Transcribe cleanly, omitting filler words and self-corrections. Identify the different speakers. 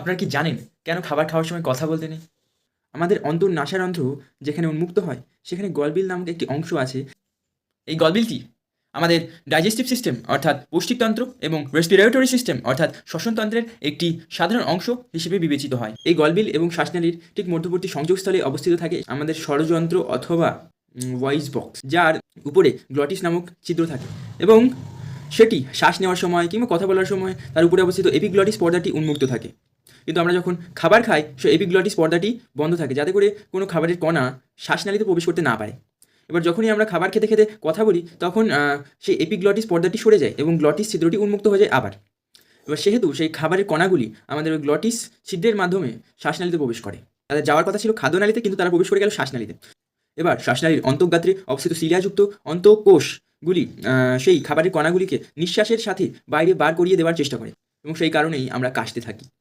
Speaker 1: আপনারা কি জানেন কেন খাবার খাওয়ার সময় কথা বলতে নেই? আমাদের অন্তর্নাসারন্ধ্র যেখানে উন্মুক্ত হয়, সেখানে গলবিল নামক একটি অংশ আছে। এই গলবিলটি আমাদের ডাইজেস্টিভ সিস্টেম অর্থাৎ পৌষ্টিকতন্ত্র এবং রেসপিরেটরি সিস্টেম অর্থাৎ শ্বসনতন্ত্রের একটি সাধারণ অংশ হিসেবে বিবেচিত হয়। এই গলবিল এবং শ্বাসনালীর ঠিক মধ্যবর্তী সংযোগস্থলে অবস্থিত থাকে আমাদের ষড়যন্ত্র অথবা ভয়েস বক্স, যার উপরে গ্লটিস নামক ছিদ্র থাকে এবং সেটি শ্বাস নেওয়ার সময় কিংবা কথা বলার সময় তার উপরে অবস্থিত এপিগ্লটিস পর্দাটি উন্মুক্ত থাকে। কিন্তু আমরা যখন খাবার খাই, সে এপিগ্লটিস পর্দাটি বন্ধ থাকে, যাতে করে কোনো খাবারের কণা শ্বাসনালীতে প্রবেশ করতে না পারে। এবার যখনই আমরা খাবার খেতে খেতে কথা বলি, তখন সেই এপিগ্লটিস পর্দাটি সরে যায় এবং গ্লটিস ছিদ্রটি উন্মুক্ত হয়ে যায় আবার। এবার সেহেতু সেই খাবারের কণাগুলি আমাদের ওই গ্লটিস ছিদ্রের মাধ্যমে শ্বাসনালীতে প্রবেশ করে। তাদের যাওয়ার কথা ছিল খাদ্যনালীতে, কিন্তু তারা প্রবেশ করে গেল শ্বাসনালীতে। এবার শ্বাসনালীর অন্তঃগাত্রে অবস্থিত শিলাযুক্ত অন্তঃকোষগুলি সেই খাবারের কণাগুলিকে নিঃশ্বাসের সাথে বাইরে বার করিয়ে দেওয়ার চেষ্টা করে এবং সেই কারণেই আমরা কাশতে থাকি।